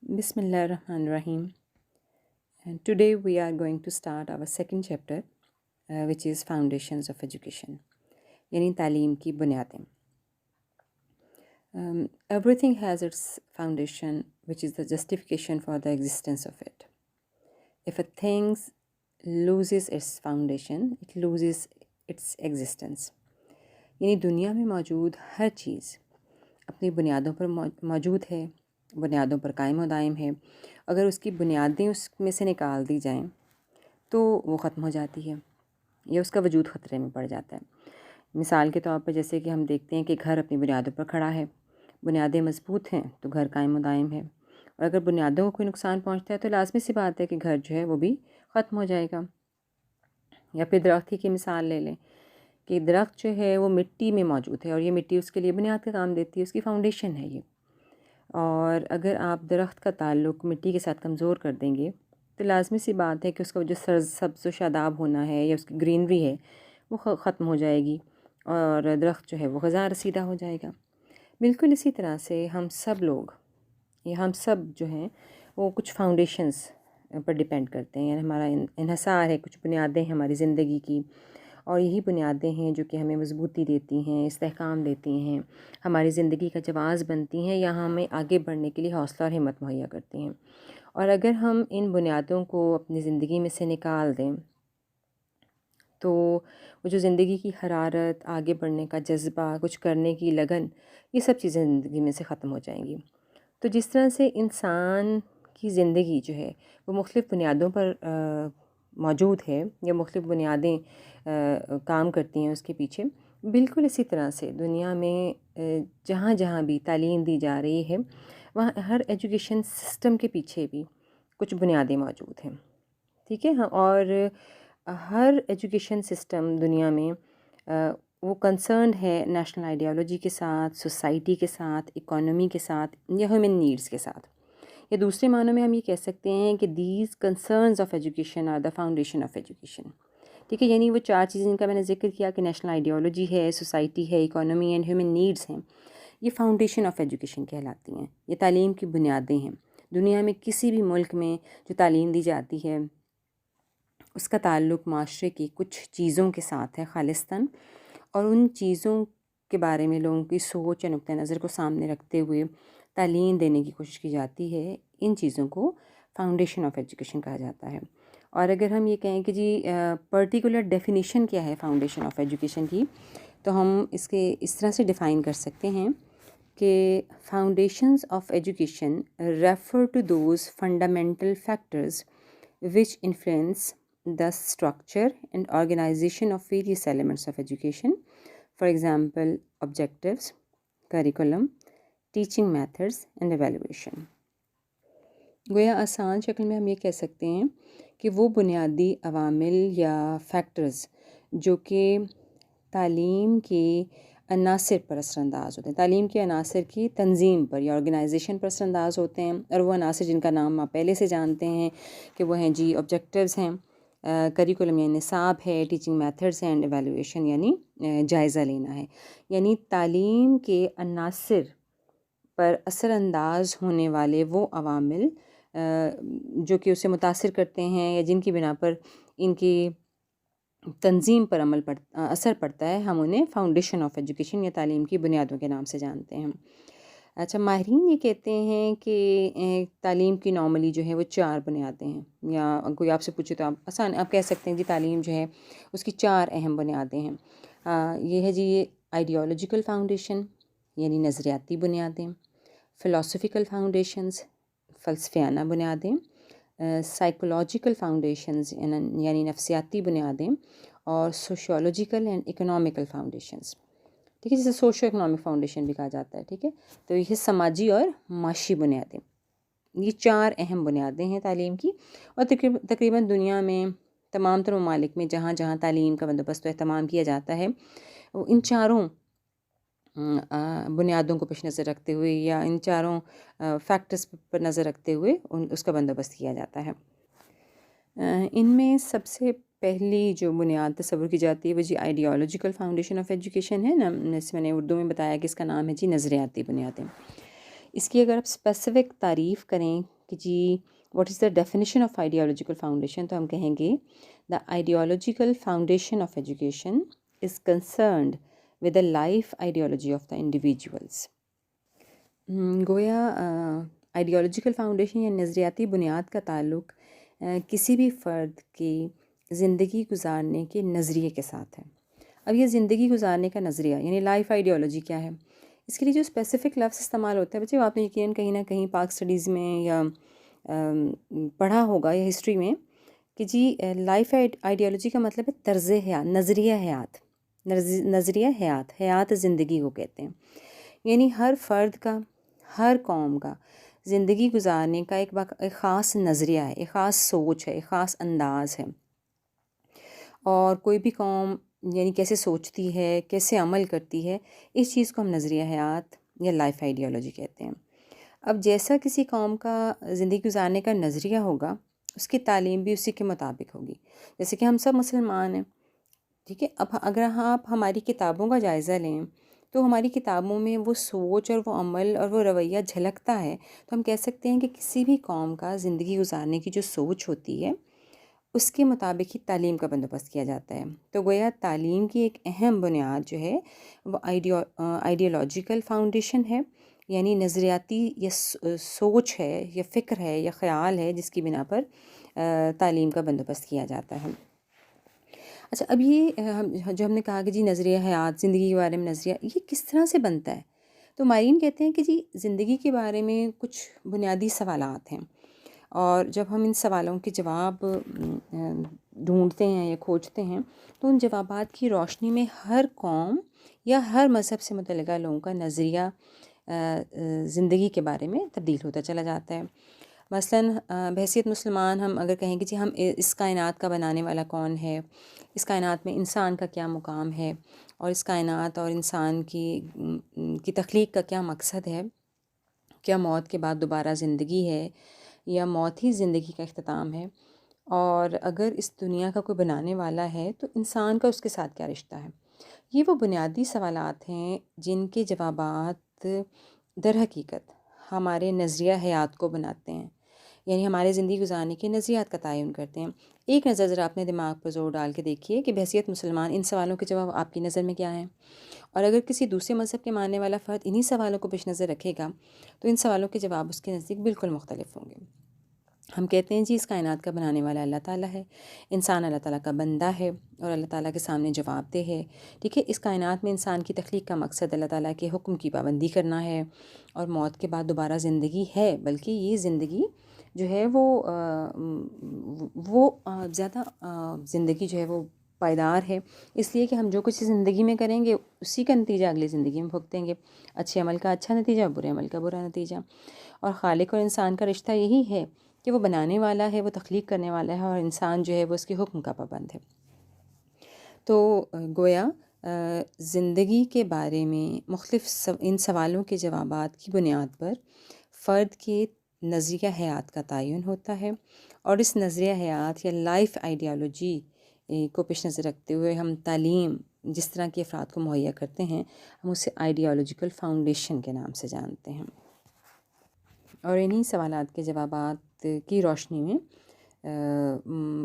Bismillah ar-Rahman ar-Rahim. And today we are going to start our second chapter, which is Foundations of Education, यानी तालीम की बुनियादें. Everything has its foundation, which is the justification for the existence of it. If a thing loses its foundation, it loses its existence. यानी दुनिया में मौजूद हर चीज़ अपनी बुनियादों पर मौजूद है, बुनियादों पर कायम व दायम है. अगर उसकी बुनियादें उसमें से निकाल दी जाएं तो वो ख़त्म हो जाती है या उसका वजूद ख़तरे में पड़ जाता है. मिसाल के तौर पर जैसे कि हम देखते हैं कि घर अपनी बुनियादों पर खड़ा है, बुनियादें मजबूत हैं तो घर कायम व दायम है, और अगर बुनियादों को कोई नुकसान पहुंचता है तो लाजमी सी बात है कि घर जो है वो भी ख़त्म हो जाएगा. या फिर दरख्त ही की मिसाल ले लें कि दरख्त जो है वो मिट्टी में मौजूद है और ये मिट्टी उसके लिए बुनियाद का काम देती है, उसकी फाउंडेशन है ये. और अगर आप दरख्त का ताल्लुक़ मिट्टी के साथ कमज़ोर कर देंगे तो लाजमी सी बात है कि उसका जो सब्ज़ व शादाब होना है या उसकी ग्रीनरी है वो ख़त्म हो जाएगी और दरख्त जो है वो ग़ज़ा रसीदा हो जाएगा. बिल्कुल इसी तरह से हम सब लोग या हम सब जो हैं वो कुछ फाउंडेशंस पर डिपेंड करते हैं. यानी हमारा इन्हसार है, कुछ बुनियादें हैं हमारी ज़िंदगी की, और यही बुनियादें हैं जो कि हमें मजबूती देती हैं, इस्तेहकाम देती हैं, हमारी ज़िंदगी का जवाज़ बनती हैं या हमें आगे बढ़ने के लिए हौसला और हिम्मत मुहैया करती हैं. और अगर हम इन बुनियादों को अपनी ज़िंदगी में से निकाल दें तो वो जो ज़िंदगी की हरारत, आगे बढ़ने का जज्बा, कुछ करने की लगन, ये सब चीज़ें ज़िंदगी में से ख़त्म हो जाएंगी. तो जिस तरह से इंसान की ज़िंदगी जो है वो मुख्तलिफ़ बुनियादों पर मौजूद है या मुख्तलिफ़ बुनियादें काम करती हैं उसके पीछे, बिल्कुल इसी तरह से दुनिया में जहाँ जहाँ भी तालीम दी जा रही है वहाँ हर एजुकेशन सिस्टम के पीछे भी कुछ बुनियादें मौजूद हैं. ठीक है. हाँ. और हर एजुकेशन सिस्टम दुनिया में वो कंसर्न है नेशनल आइडियोलॉजी के साथ, सोसाइटी के साथ, इकोनॉमी के साथ या ह्यूमन नीड्स के साथ. या दूसरे मानों में हम ये कह सकते हैं कि these concerns of education are the foundation of education. ठीक है. यानी वो चार चीज़ें जिनका मैंने जिक्र किया कि नेशनल आइडियोलॉजी है, सोसाइटी है, इकोनॉमी एंड ह्यूमन नीड्स हैं, ये फाउंडेशन ऑफ एजुकेशन कहलाती हैं. ये तालीम की बुनियादें हैं. दुनिया में किसी भी मुल्क में जो तालीम दी जाती है उसका ताल्लुक़ माशरे की कुछ चीज़ों के साथ है खालिस्तन, और उन चीज़ों के बारे में लोगों की सोच या नुक्ता नज़र को सामने रखते हुए तालीम देने की कोशिश की जाती है. इन चीज़ों को फाउंडेशन ऑफ एजुकेशन कहा जाता है. और अगर हम ये कहें कि जी पर्टिकुलर डेफिनेशन क्या है फाउंडेशन ऑफ एजुकेशन की, तो हम इसके इस तरह से डिफ़ाइन कर सकते हैं कि foundations of education refer to those fundamental factors which influence the structure and organization of various elements of education. For example, objectives, curriculum, teaching methods and evaluation. गोया आसान शक्ल में हम ये कह सकते हैं कि वो बुनियादी अवामिल या फैक्टर्स जो कि तालीम के अनासर पर असरअंदाज होते हैं, तालीम के अनासर की तंजीम पर या ऑर्गेनाइजेशन पर असरअंदाज होते हैं. और वो अनासर जिनका नाम आप पहले से जानते हैं कि वो हैं जी ऑब्जेक्टिव्स हैं, करिकुलम यानी निसाब है, टीचिंग मेथड्स हैं, एंड एवेलुएशन यानी जायज़ा लेना है. यानी तालीम के अनासर पर असरअंदाज होने वाले वो अवामिल जो कि उसे मुतासिर करते हैं या जिनकी बिना पर इनकी तंजीम पर असर पड़ता है, हम उन्हें फाउंडेशन ऑफ एजुकेशन या तालीम की बुनियादों के नाम से जानते हैं. अच्छा, माहिरीन ये कहते हैं कि तालीम की नॉर्मली जो है वो चार बुनियादें हैं, या कोई आपसे पूछे तो आप कह सकते हैं जी तालीम जो है उसकी चार अहम बुनियादें हैं. ये है जी ये आइडियोलॉजिकल फाउंडेशन यानी नज़रियाती बुनियादें, फ़िलासफ़िकल फाउंडेशंस फ़लसफ़ियाना बुनियादें, साइकोलॉजिकल फाउंडेशंस यानी नफ्सियाती बुनियादें, और सोशियोलॉजिकल एंड इकोनॉमिकल फाउंडेशंस. ठीक है. जिसे सोशो इकोनॉमिक फाउंडेशन भी कहा जाता है. ठीक है. तो ये समाजी और माशी बुनियादें, ये चार अहम बुनियादें हैं तालीम की. और तकरीबन दुनिया में तमाम तर ममालिक में जहाँ जहाँ तालीम का बंदोबस्त व एहतमाम किया जाता है, इन चारों बुनियादों को पेश नज़र रखते हुए या इन चारों फैक्टर्स पर नज़र रखते हुए उसका बंदोबस्त किया जाता है. इनमें सबसे पहली जो बुनियाद तस्वुर की जाती है वो जी आइडियोलॉजिकल फाउंडेशन ऑफ एजुकेशन है ना. जैसे मैंने उर्दू में बताया कि इसका नाम है जी नज़रियाती बुनियादें. اس کی اگر آپ اسپیسیفک تعریف کریں کہ جی what is the definition of ideological foundation, تو ہم کہیں گے the ideological foundation of education is concerned with the life ideology of the individuals. گویا آئیڈیالوجیکل فاؤنڈیشن یا نظریاتی بنیاد کا تعلق کسی بھی فرد کی زندگی گزارنے کے نظریے کے ساتھ ہے۔ اب یہ زندگی گزارنے کا نظریہ یعنی لائف آئیڈیالوجی کیا ہے، اس کے لیے جو اسپیسیفک لفظ استعمال ہوتا ہے بچے، آپ نے یقیناً کہیں نہ کہیں پاک اسٹڈیز میں یا پڑھا ہوگا یا ہسٹری میں کہ جی لائف آئیڈیالوجی کا مطلب ہے طرز حیات، نظریہ حیات، نظریہ حیات، حیات زندگی کو کہتے ہیں۔ یعنی ہر فرد کا، ہر قوم کا زندگی گزارنے کا ایک خاص نظریہ ہے، ایک خاص سوچ ہے، ایک خاص انداز ہے، اور کوئی بھی قوم یعنی کیسے سوچتی ہے، کیسے عمل کرتی ہے، اس چیز کو ہم نظریہ حیات یا لائف آئیڈیالوجی کہتے ہیں۔ اب جیسا کسی قوم کا زندگی گزارنے کا نظریہ ہوگا، اس کی تعلیم بھی اسی کے مطابق ہوگی۔ جیسے کہ ہم سب مسلمان ہیں، ٹھیک ہے، اب اگر آپ ہماری کتابوں کا جائزہ لیں تو ہماری کتابوں میں وہ سوچ اور وہ عمل اور وہ رویہ جھلکتا ہے، تو ہم کہہ سکتے ہیں کہ کسی بھی قوم کا زندگی گزارنے کی جو سوچ ہوتی ہے اس کے مطابق ہی تعلیم کا بندوبست کیا جاتا ہے۔ تو گویا تعلیم کی ایک اہم بنیاد جو ہے وہ آئیڈیالوجیکل فاؤنڈیشن ہے، یعنی نظریاتی یا سوچ ہے یا فکر ہے یا خیال ہے جس کی بنا پر تعلیم کا بندوبست کیا جاتا ہے۔ اچھا، اب یہ جو ہم نے کہا کہ جی نظریہ حیات، زندگی کے بارے میں نظریہ، یہ کس طرح سے بنتا ہے؟ تو ماہرین کہتے ہیں کہ جی زندگی کے بارے میں کچھ بنیادی سوالات ہیں، اور جب ہم ان سوالوں کے جواب ڈھونڈتے ہیں یا کھوجتے ہیں تو ان جوابات کی روشنی میں ہر قوم یا ہر مذہب سے متعلقہ لوگوں کا نظریہ زندگی کے بارے میں تبدیل ہوتا چلا جاتا ہے۔ مثلاً بحیثیت مسلمان ہم اگر کہیں کہ جی ہم اس کائنات کا بنانے والا کون ہے، اس کائنات میں انسان کا کیا مقام ہے، اور اس کائنات اور انسان کی تخلیق کا کیا مقصد ہے، کیا موت کے بعد دوبارہ زندگی ہے یا موت ہی زندگی کا اختتام ہے، اور اگر اس دنیا کا کوئی بنانے والا ہے تو انسان کا اس کے ساتھ کیا رشتہ ہے۔ یہ وہ بنیادی سوالات ہیں جن کے جوابات در حقیقت ہمارے نظریہ حیات کو بناتے ہیں، یعنی ہمارے زندگی گزارنے کے نظریات کا تعین کرتے ہیں۔ ایک نظر ذرا اپنے دماغ پر زور ڈال کے دیکھیے کہ بحیثیت مسلمان ان سوالوں کے جواب آپ کی نظر میں کیا ہیں، اور اگر کسی دوسرے مذہب کے ماننے والا فرد انہی سوالوں کو پیش نظر رکھے گا تو ان سوالوں کے جواب اس کے نزدیک بالکل مختلف ہوں گے۔ ہم کہتے ہیں جی اس کائنات کا بنانے والا اللہ تعالیٰ ہے، انسان اللہ تعالیٰ کا بندہ ہے اور اللہ تعالیٰ کے سامنے جواب دہ ہے، ٹھیک ہے۔ اس کائنات میں انسان کی تخلیق کا مقصد اللہ تعالیٰ کے حکم کی پابندی کرنا ہے، اور موت کے بعد دوبارہ زندگی ہے، بلکہ یہ زندگی جو ہے وہ زیادہ زندگی جو ہے وہ پائیدار ہے، اس لیے کہ ہم جو کچھ زندگی میں کریں گے اسی کا نتیجہ اگلی زندگی میں بھگتیں گے، اچھے عمل کا اچھا نتیجہ، برے عمل کا برا نتیجہ۔ اور خالق اور انسان کا رشتہ یہی ہے کہ وہ بنانے والا ہے، وہ تخلیق کرنے والا ہے، اور انسان جو ہے وہ اس کے حکم کا پابند ہے۔ تو گویا زندگی کے بارے میں مختلف ان سوالوں کے جوابات کی بنیاد پر فرد کے نظریہ حیات کا تعین ہوتا ہے، اور اس نظریہ حیات یا لائف آئیڈیالوجی کو پیش نظر رکھتے ہوئے ہم تعلیم جس طرح کے افراد کو مہیا کرتے ہیں ہم اسے آئیڈیالوجیکل فاؤنڈیشن کے نام سے جانتے ہیں، اور انہی سوالات کے جوابات کی روشنی میں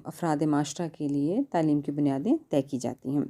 افراد معاشرہ کے لیے تعلیم کی بنیادیں طے کی جاتی ہیں۔